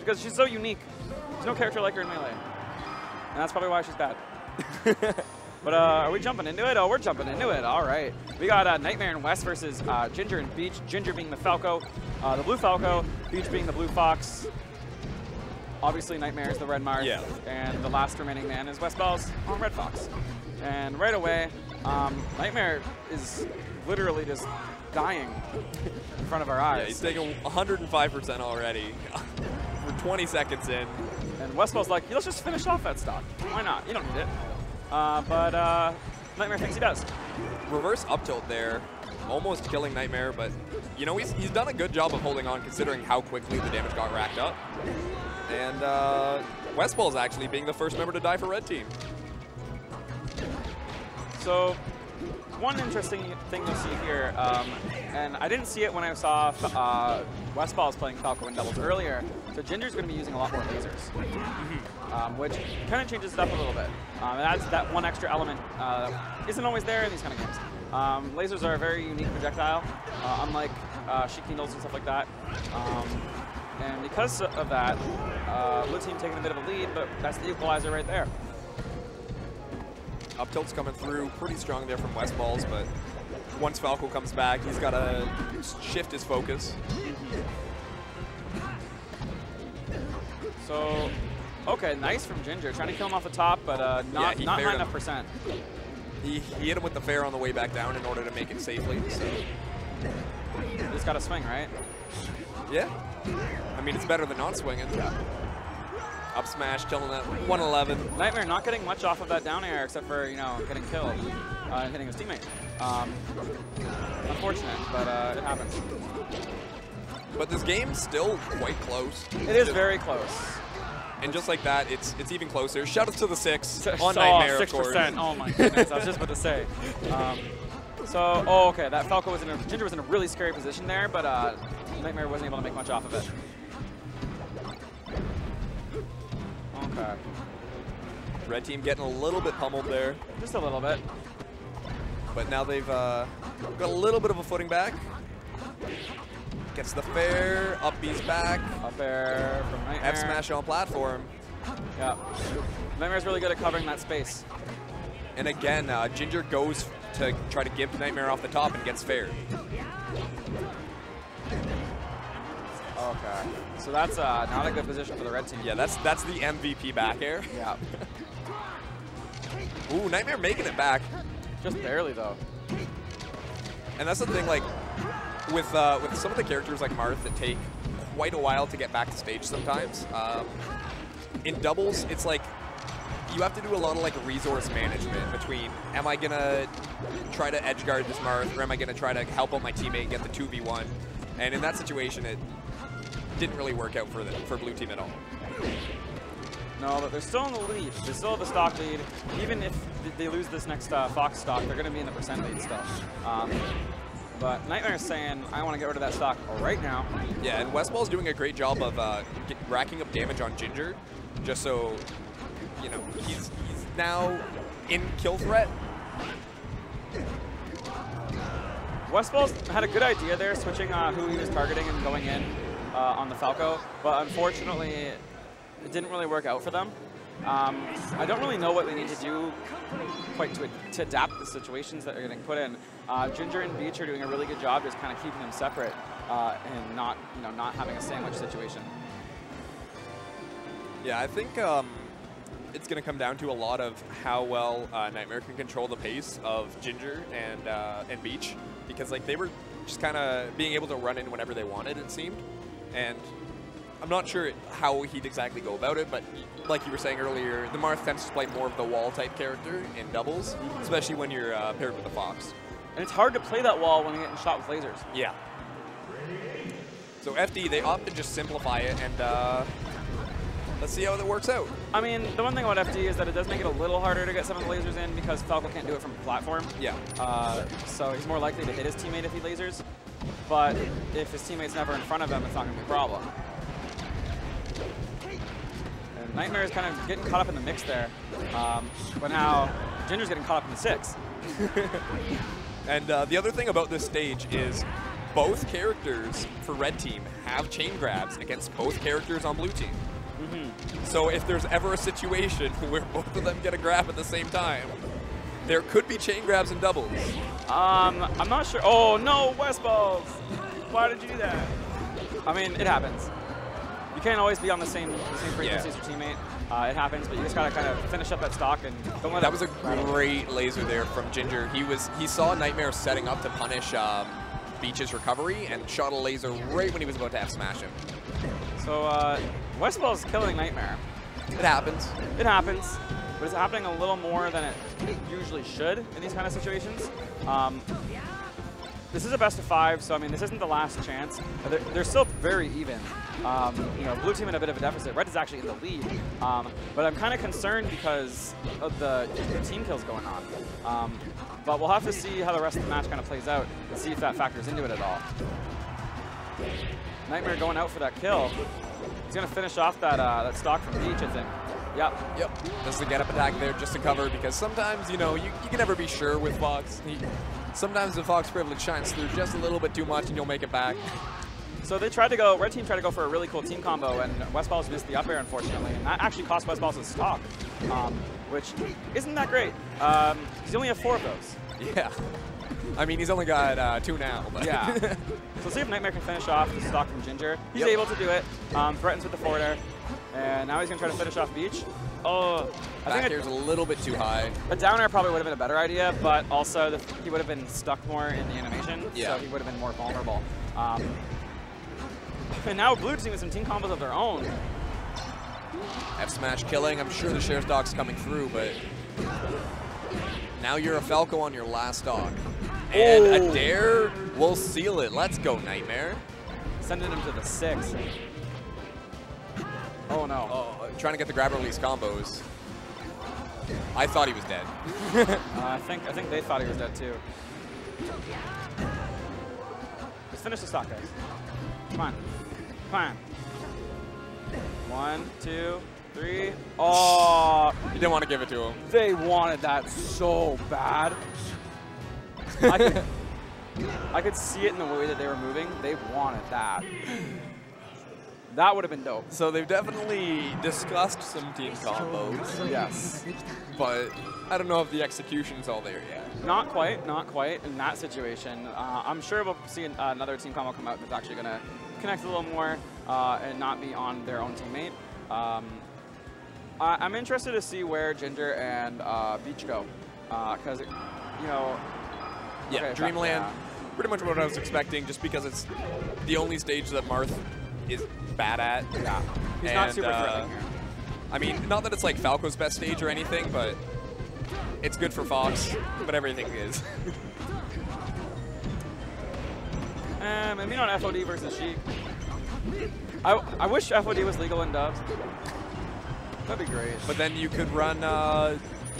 because she's so unique. There's no character like her in Melee. And that's probably why she's bad. But are we jumping into it? Oh, we're jumping into it. All right. We got Nightmare and West versus Ginger and Beach. Ginger being the Falco, the blue Falco, Beach being the blue Fox. Obviously, Nightmare is the red Marth. Yeah. And the last remaining man is Westballz on red Fox. And right away, Nightmare is literally just dying in front of our eyes. Yeah, he's taking 105% already. We're 20 seconds in. And Westballz like, let's just finish off that stock. Why not? You don't need it. But Nightmare thinks he does. Reverse up tilt there, almost killing Nightmare, but you know, he's done a good job of holding on considering how quickly the damage got racked up. And Westballz actually being the first member to die for red team. So one interesting thing you'll see here, and I didn't see it when I saw Westballz playing Falco in doubles earlier, so Ginger's going to be using a lot more lasers, which kind of changes it up a little bit. And that's that one extra element isn't always there in these kind of games. Lasers are a very unique projectile, unlike sheet needles and stuff like that. And because of that, blue team taking a bit of a lead, but that's the equalizer right there. Up tilt's coming through pretty strong there from Westballz, but once Falco comes back, he's got to shift his focus. So, okay, nice from Ginger. Trying to kill him off the top, but not high enough percent. He hit him with the fair on the way back down in order to make it safely. So. Just got to swing, right? Yeah. I mean, it's better than not swinging. Yeah. Up smash, killing that 111. Nightmare not getting much off of that down air except for, you know, getting killed and hitting his teammate. Unfortunate, but it happens. But this game's still quite close. It is very close. And just like that, it's even closer. Shout out to the 6 on Nightmare, 6%. of course. Oh my goodness, I was just about to say. So, oh, okay, that Falco was Ginger was in a really scary position there, but Nightmare wasn't able to make much off of it. Okay. Red team getting a little bit pummeled there. Just a little bit. But now they've got a little bit of a footing back. Gets the fair, up B's back. Up air from Nightmare. F smash on platform. Yeah. Nightmare's really good at covering that space. And again, Ginger goes to try to give Nightmare off the top and gets fair. Okay. So that's not a good position for the red team. Yeah, that's the MVP back air. Yeah. Ooh, Nightmare making it back. Just barely, though. And that's the thing, like, with some of the characters like Marth that take quite a while to get back to stage sometimes. In doubles, it's like you have to do a lot of like resource management between, am I gonna try to edge guard this Marth, or am I gonna try to help out my teammate get the 2v1? And in that situation, it didn't really work out for blue team at all. No, but they're still in the lead. They still have the stock lead. Even if they lose this next Fox stock, they're going to be in the percent lead still. But Nightmare's saying, I want to get rid of that stock right now. Yeah, and Westballz doing a great job of racking up damage on Ginger, just so, you know, he's now in kill threat. Westballz had a good idea there, switching who he was targeting and going in on the Falco, but unfortunately, it didn't really work out for them. I don't really know what they need to do quite to adapt the situations that are getting put in. Ginger and Beach are doing a really good job just kind of keeping them separate and not having a sandwich situation. Yeah, I think it's going to come down to a lot of how well Nightmare can control the pace of Ginger and Beach, because like they were just kind of being able to run in whenever they wanted, it seemed. And I'm not sure how he'd exactly go about it, but like you were saying earlier, the Marth tends to play more of the wall-type character in doubles, especially when you're paired with the Fox. And it's hard to play that wall when you're getting shot with lasers. Yeah. So FD, they opt to just simplify it, and let's see how that works out. I mean, the one thing about FD is that it does make it a little harder to get some of the lasers in because Falco can't do it from a platform. Yeah. So he's more likely to hit his teammate if he lasers. But if his teammate's never in front of him, it's not going to be a problem. And Nightmare is kind of getting caught up in the mix there. But now Ginger's getting caught up in the 6. And the other thing about this stage is both characters for Red Team have chain grabs against both characters on blue team. So if there's ever a situation where both of them get a grab at the same time, there could be chain grabs in doubles. I'm not sure. Oh no, Westballz! Why did you do that? I mean, it happens. You can't always be on the same frequency as your teammate. It happens, but you just gotta kind of finish up that stock and don't let that was a great laser there from Ginger. He saw Nightmare setting up to punish Beach's recovery and shot a laser right when he was about to F-smash him. So Westballz is killing Nightmare. It happens. It happens, but it's happening a little more than it usually should in these kind of situations. This is a best of 5, so I mean, this isn't the last chance. They're still very even. You know, blue team in a bit of a deficit. Red is actually in the lead, but I'm kind of concerned because of the team kills going on. But we'll have to see how the rest of the match kind of plays out and see if that factors into it at all. Nightmare going out for that kill. He's going to finish off that stock from Beach, I think. Yep. This is a get-up attack there just to cover, because sometimes, you know, you can never be sure with Fox. Sometimes the Fox privilege shines through just a little bit too much and you'll make it back. So they tried to go, red team tried to go for a really cool team combo, and Westballz missed the up air, unfortunately. And that actually cost Westballz his stock, which isn't that great. He's only have 4 of those. Yeah. I mean, he's only got 2 now. But yeah. So let's see if Nightmare can finish off the stock from Ginger. He's able to do it. Threatens with the forward air. And now he's going to try to finish off Beach. Oh, I think air's a little bit too high. A down air probably would have been a better idea, but also he would have been stuck more in the animation, so he would have been more vulnerable. And now blue team with some team combos of their own. F-smash killing. I'm sure the share stock's coming through, but now you're a Falco on your last stock. And a dare will seal it. Let's go, Nightmare. Sending him to the 6. Oh no. Oh, trying to get the grab release combos. I thought he was dead. I think they thought he was dead too. Let's finish the stock, guys. Come on. Come on. 1, 2, 3. Oh! You didn't want to give it to him. They wanted that so bad. I could see it in the way that they were moving. They wanted that. That would have been dope. So they've definitely discussed some team combos. Yes. But I don't know if the execution's all there yet. Not quite in that situation. I'm sure we'll see another team combo come out that's actually going to connect a little more and not be on their own teammate. I'm interested to see where Ginger and Beach go. Because, you know... Yeah, okay, Dreamland, pretty much what I was expecting, just because it's the only stage that Marth is bad at. Yeah, he's not super threatening here. I mean, not that it's like Falco's best stage or anything, but it's good for Fox, but everything is. Maybe not FOD versus Sheik. I wish FOD was legal in dubs. That'd be great. But then you could run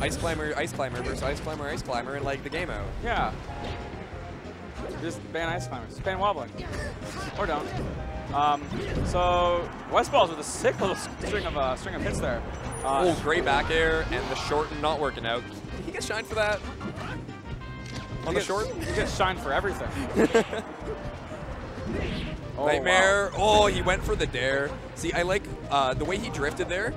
Ice Climber versus Ice Climber and like the game out. Yeah. Just ban Ice Climber. Just ban wobbling. Or don't. So Westballz with a sick little string of hits there. Oh, great back air and the short not working out. He gets shined for that. On the short? He gets shined for everything. Nightmare. Wow. Oh, he went for the dare. See, I like the way he drifted there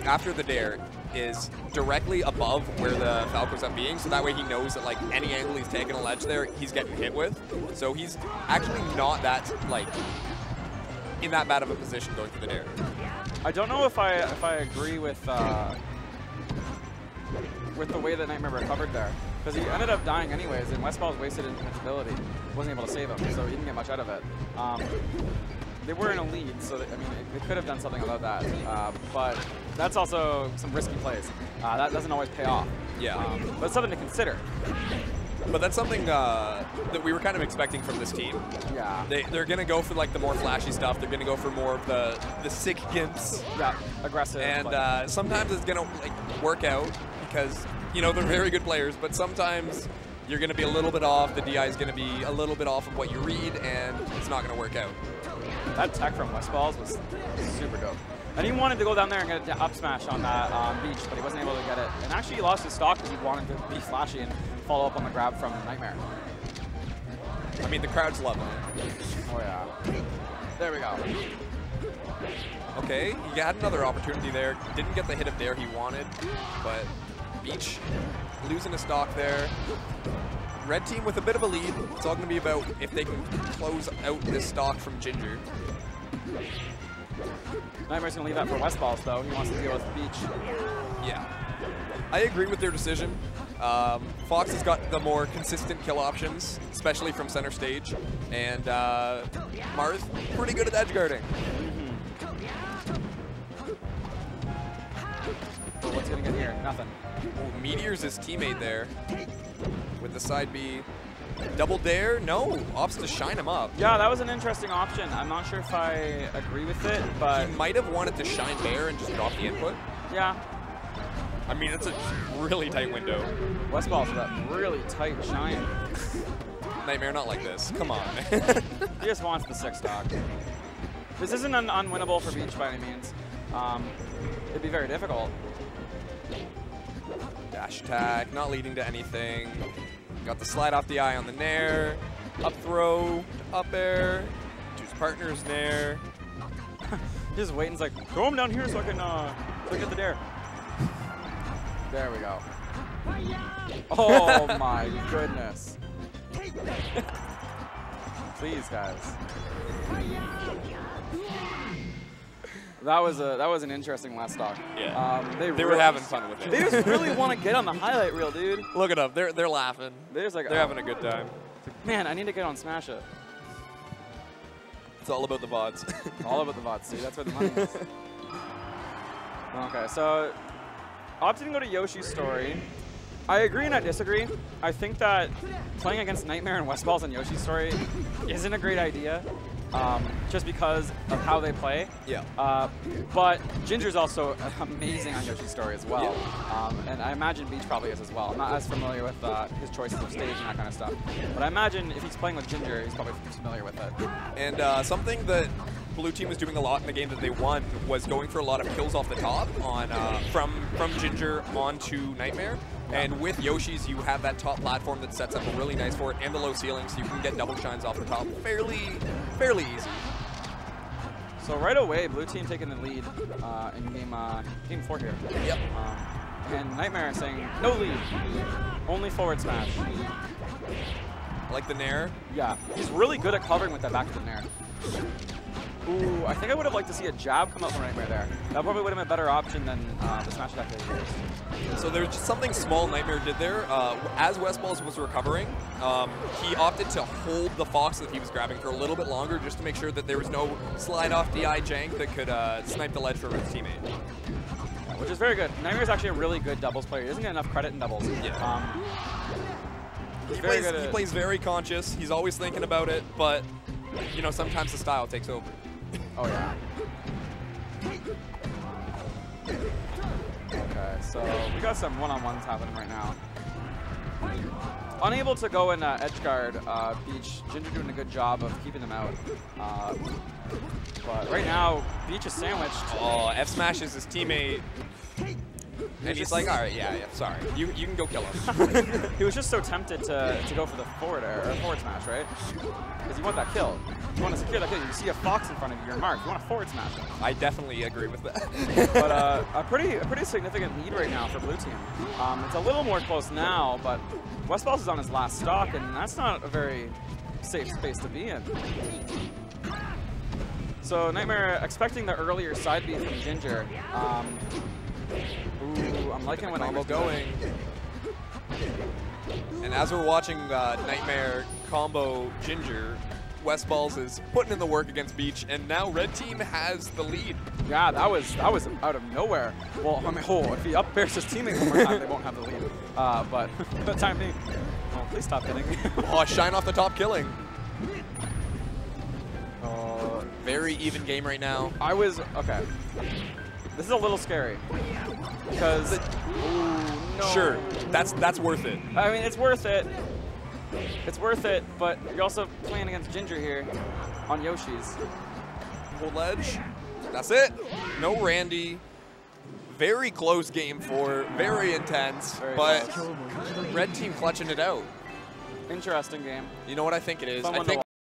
after the dare is directly above where the Falco's up being, so that way he knows that like any angle he's taking a ledge there, he's getting hit with. So he's actually not that like in that bad of a position going for the dare. I don't know if I agree with the way that Nightmare recovered there, because he ended up dying anyways, and Westballz wasted invincibility, wasn't able to save him, so he didn't get much out of it. They were in a lead, so I mean, they could have done something about that, but that's also some risky plays. That doesn't always pay off. Yeah. But it's something to consider. But that's something that we were kind of expecting from this team. Yeah. They're going to go for like the more flashy stuff. They're going to go for more of the sick gimps. Yeah, aggressive. And sometimes it's going to like work out because, you know, they're very good players, but sometimes you're going to be a little bit off. The DI is going to be a little bit off of what you read, and it's not going to work out. That tech from Westballz was super dope. And he wanted to go down there and get an up smash on that Beach, but he wasn't able to get it. And actually he lost his stock because he wanted to be flashy and follow up on the grab from Nightmare. I mean, the crowd's loving it. Oh yeah. There we go. Okay, he had another opportunity there. Didn't get the hit of dare he wanted, but Beach losing a stock there. Red team with a bit of a lead. It's all going to be about if they can close out this stock from Ginger. Nightmare's going to leave that for Westballz, though. He wants to deal with Beach. Yeah. I agree with their decision. Fox has got the more consistent kill options, especially from center stage. And Marth, pretty good at edge guarding. So what's going to get here? Nothing. Oh, Meteor's his teammate there with the side B. Double dare? No, opts to shine him up. Yeah, that was an interesting option. I'm not sure if I agree with it, but... He might have wanted to shine Bear and just drop the input. Yeah. I mean, it's a really tight window. Westballz with that really tight shine. Nightmare, not like this. Come on. He just wants the 6 stock. This isn't unwinnable for Beach by any means. It'd be very difficult. Dash attack, not leading to anything. Got the slide off the eye on the nair. Up throw, up air. To his partner's nair. Just waiting, like, throw him down here so I can get the dare. There we go. Oh my goodness. Please, guys. That was an interesting last stock. Yeah. They were having fun with it. They just really want to get on the highlight reel, dude. Look at them. They're laughing. They're just like, they're having a good time. Man, I need to get on Smash It. It's all about the VODs. All about the VODs, see? That's where the money is. Okay, so opting to go to Yoshi's story. I agree and I disagree. I think that playing against Nightmare and Westballz and Yoshi's story isn't a great idea. Just because of how they play. Yeah. But Ginger's also amazing on Yoshi's story as well. Yeah. And I imagine Beach probably is as well. I'm not as familiar with his choices of stage and that kind of stuff. But I imagine if he's playing with Ginger, he's probably familiar with it. And something that Blue Team was doing a lot in the game that they won was going for a lot of kills off the top on from Ginger onto Nightmare. And with Yoshi's, you have that top platform that sets up a really nice for it and the low ceiling, so you can get double shines off the top fairly easy. So right away, Blue Team taking the lead in game 4 here. Yep. And Nightmare saying, no lead, only forward smash. Like the nair? Yeah, he's really good at covering with that back to the nair. Ooh, I think I would have liked to see a jab come out from Nightmare there. That probably would have been a better option than the smash attack that he used. So there's just something small Nightmare did there. As Westballz was recovering, he opted to hold the Fox that he was grabbing for a little bit longer just to make sure that there was no slide off DI jank that could snipe the ledge from his teammate. Which is very good. Nightmare's actually a really good doubles player. He doesn't get enough credit in doubles. Yeah. He plays very conscious. He's always thinking about it, but you know, sometimes the style takes over. Oh, yeah. Okay, so we got some one-on-ones happening right now. Unable to go in edge guard, Beach. Ginger doing a good job of keeping them out. But right now, Beach is sandwiched. Oh, F smashes his teamate. And he's like, all right, yeah, sorry. You can go kill him. He was just so tempted to go for the forward air, or forward smash, right? Because you want that kill. You want to secure that kill. You see a Fox in front of you, you're marked. You want to forward smash him. I definitely agree with that. But a pretty significant lead right now for Blue Team. It's a little more close now, but Westballz is on his last stock, and that's not a very safe space to be in. So Nightmare expecting the earlier side B from Ginger. Ooh, I'm liking when combo going. And as we're watching Nightmare combo Ginger, Westballz is putting in the work against Beach, and now Red Team has the lead. Yeah, that was out of nowhere. Well, I mean, if he up bears his teammate one more time, they won't have the lead. But for the time being, oh, please stop hitting. Oh, shine off the top killing. Very even game right now. Okay. This is a little scary because no. Sure, that's worth it. I mean, it's worth it. It's worth it, but you're also playing against Ginger here on Yoshi's. Hold ledge. That's it. No Randy. Very close game 4. Very intense, but close. Red Team clutching it out. Interesting game. You know what I think it is? Someone I think